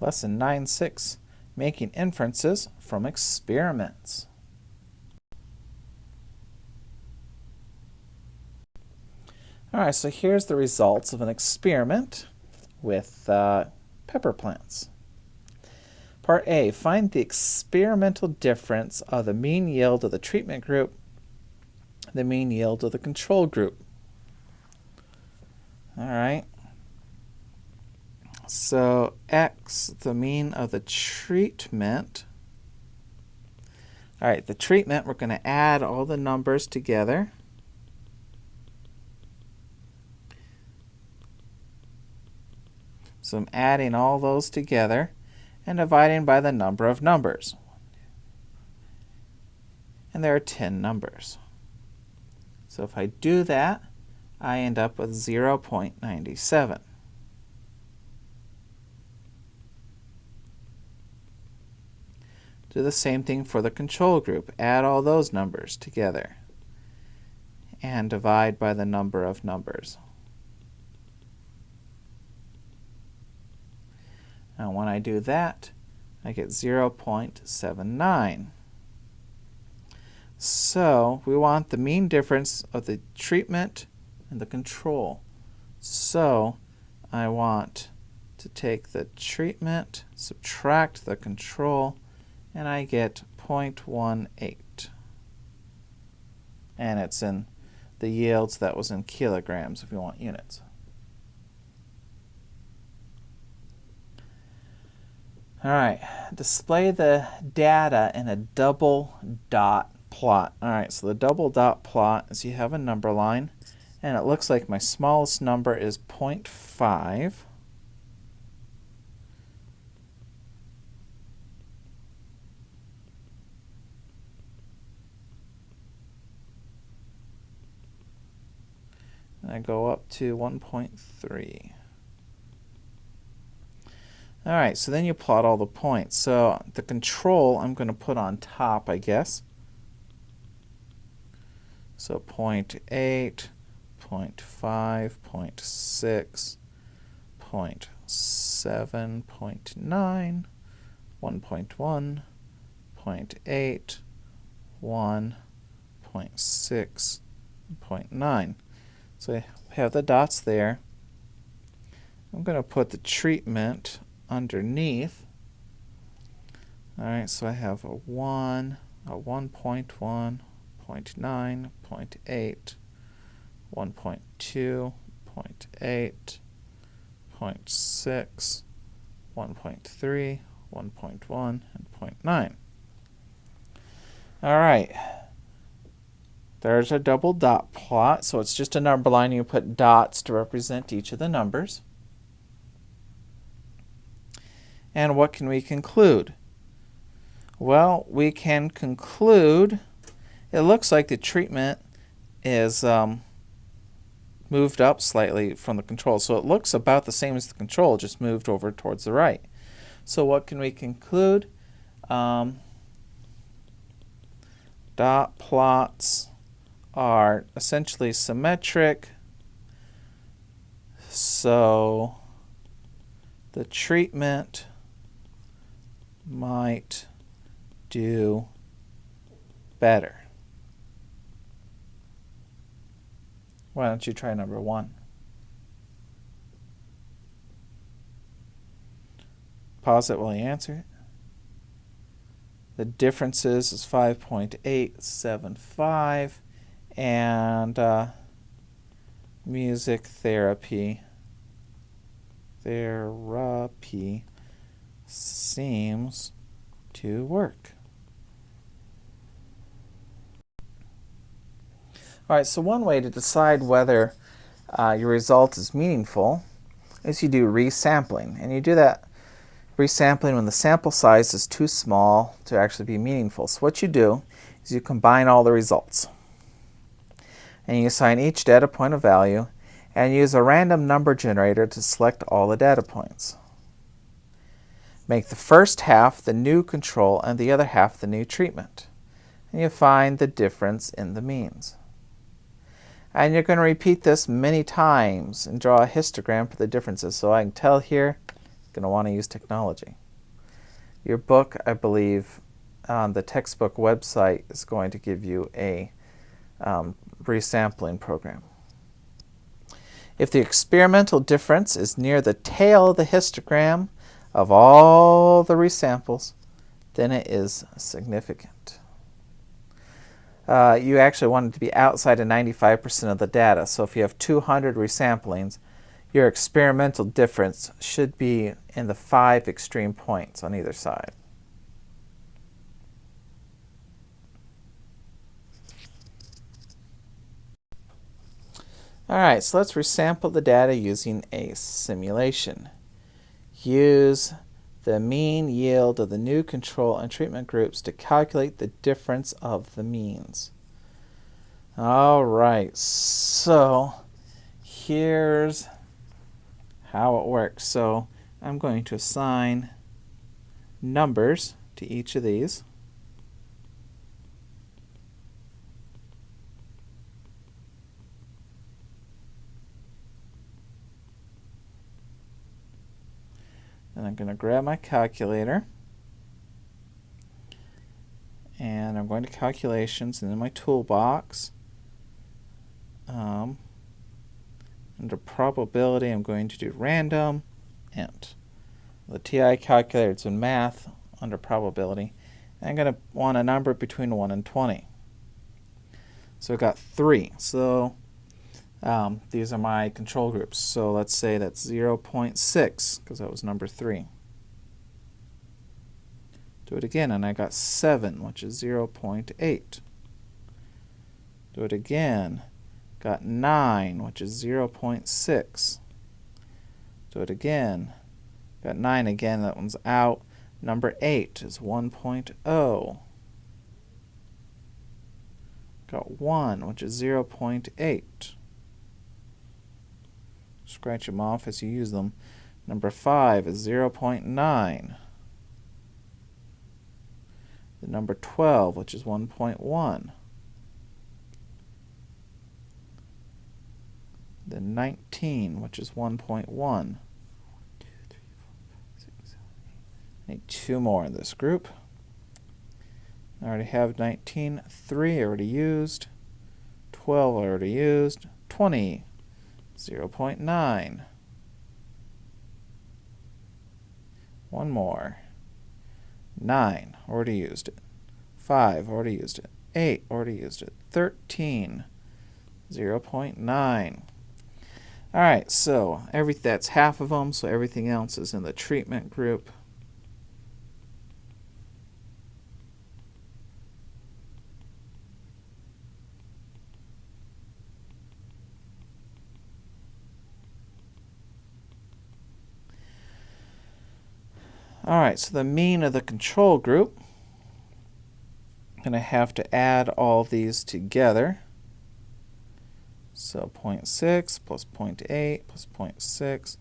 Lesson 9.6, Making Inferences from Experiments. Alright, so here's the results of an experiment with pepper plants. Part A, find the experimental difference of the mean yield of the treatment group, the mean yield of the control group. Alright, so X, the mean of the treatment. Alright, the treatment, we're going to add all the numbers together. So I'm adding all those together and dividing by the number of numbers. And there are 10 numbers. So if I do that, I end up with 0.97. Do the same thing for the control group. Add all those numbers together and divide by the number of numbers. Now when I do that, I get 0.79. So we want the mean difference of the treatment and the control. So I want to take the treatment, subtract the control, and I get 0.18. And it's in the yields, that was in kilograms if you want units. Alright, display the data in a double dot plot. Alright, so the double dot plot is you have a number line, and it looks like my smallest number is 0.5. And I go up to 1.3. Alright, so then you plot all the points. So the control I'm going to put on top, I guess. So 0.8, 0.5, 0.6, 0.7, 0.9, 1.1, 0.8, 1, 0.6, 0.9. So I have the dots there. I'm going to put the treatment underneath. Alright, so I have a 1, a 1.1, 0.9, 0.8, 1.2, 0.8, 0.6, 1.3, 1.1, and 0.9. Alright, there's a double dot plot, so it's just a number line. You put dots to represent each of the numbers. And what can we conclude? Well, we can conclude it looks like the treatment is moved up slightly from the control. So it looks about the same as the control, just moved over towards the right. So what can we conclude? Dot plots are essentially symmetric. So the treatment might do better. Why don't you try number 1? Pause it while you answer it. The differences is 5.875, and music therapy seems to work. Alright, so one way to decide whether your result is meaningful is you do resampling. And you do that resampling when the sample size is too small to actually be meaningful. So what you do is you combine all the results. And you assign each data point a value and use a random number generator to select all the data points. Make the first half the new control and the other half the new treatment. And you find the difference in the means. And you're going to repeat this many times and draw a histogram for the differences. So I can tell here going to want to use technology. Your book, I believe, on the textbook website is going to give you a resampling program. If the experimental difference is near the tail of the histogram of all the resamples, then it is significant. You actually want it to be outside of 95% of the data. So if you have 200 resamplings, your experimental difference should be in the 5 extreme points on either side. All right, so let's resample the data using a simulation. Use the mean yield of the new control and treatment groups to calculate the difference of the means. All right, so here's how it works. So I'm going to assign numbers to each of these. And I'm going to grab my calculator, and I'm going to calculations, and in my toolbox, under probability, I'm going to do random int. The TI calculator, it's in math under probability. I'm going to want a number between 1 and 20. So I've got 3. So these are my control groups. So let's say that's 0.6, because that was number 3. Do it again, and I got 7, which is 0.8. Do it again. Got 9, which is 0.6. Do it again. Got 9 again, that one's out. Number 8 is 1.0. Got 1, which is 0.8. Scratch them off as you use them. Number 5 is 0.9. The number 12, which is 1.1. Then 19, which is 1.1. I need 2 more in this group. I already have 19. 3 I already used. 12 I already used. 20. 0.9. One more. 9, already used it. 5, already used it. 8, already used it. 13, 0.9. All right, so that's half of them, so everything else is in the treatment group. All right, so the mean of the control group, I'm going to have to add all these together. So 0.6 plus 0.8 plus 0.6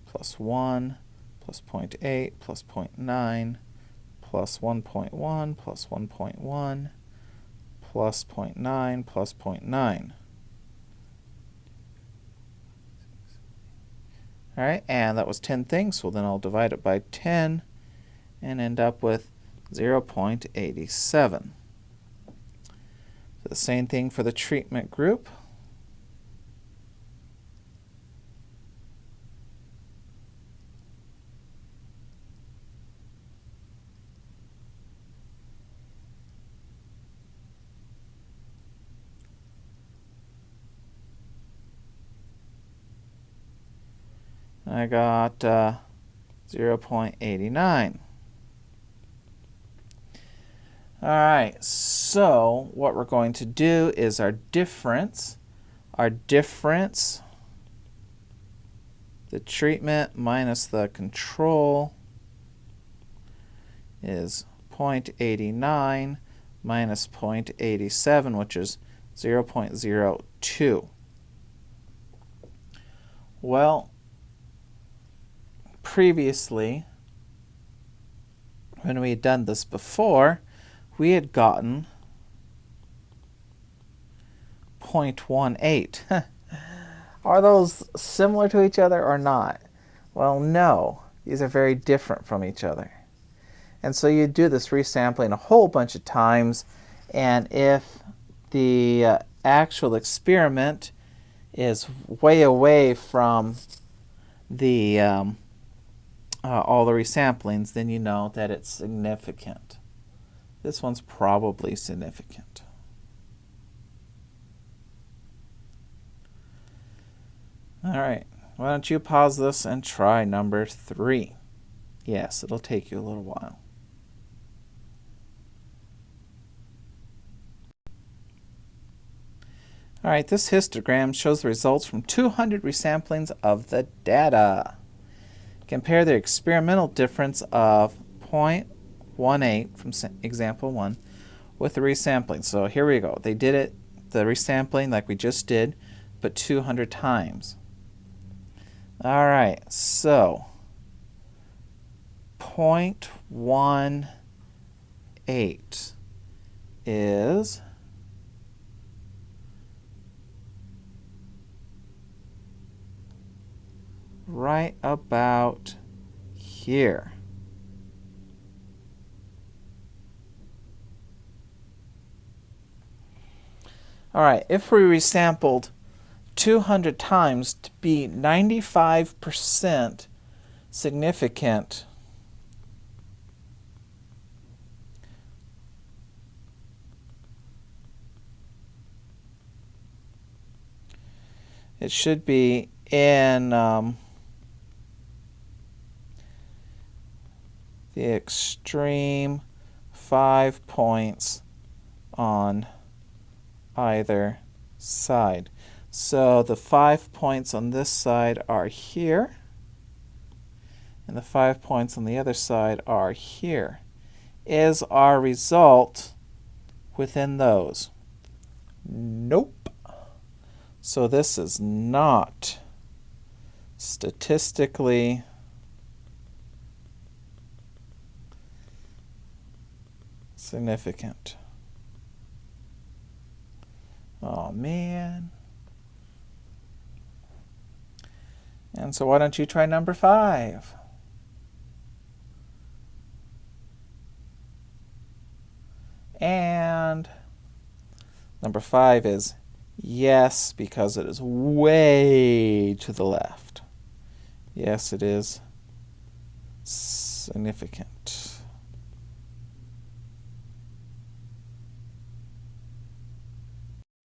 plus 1 plus 0.8 plus 0.9 plus 1.1 plus 1.1 plus 0.9 plus 0.9. All right, and that was 10 things, so then I'll divide it by 10 and end up with 0.87. The same thing for the treatment group. I got 0.89. All right, so what we're going to do is our difference, the treatment minus the control is 0.89 minus 0.87, which is 0.02. Well, previously, when we had done this before, we had gotten 0.18. Are those similar to each other or not? Well, no. These are very different from each other. And so you do this resampling a whole bunch of times, and if the actual experiment is way away from the all the resamplings, then you know that it's significant. This one's probably significant. All right, why don't you pause this and try number 3? Yes, it'll take you a little while. All right, this histogram shows the results from 200 resamplings of the data. Compare the experimental difference of 0.18 from example 1 with the resampling. So here we go. They did it, the resampling like we just did, but 200 times. All right, so 0.18 is right about here. All right, if we resampled 200 times to be 95% significant, it should be in the extreme 5 points on either side. So the 5 points on this side are here, and the 5 points on the other side are here. Is our result within those? Nope. So this is not statistically significant. Oh man. And so why don't you try number 5? And number 5 is yes, because it is way to the left. Yes, it is significant.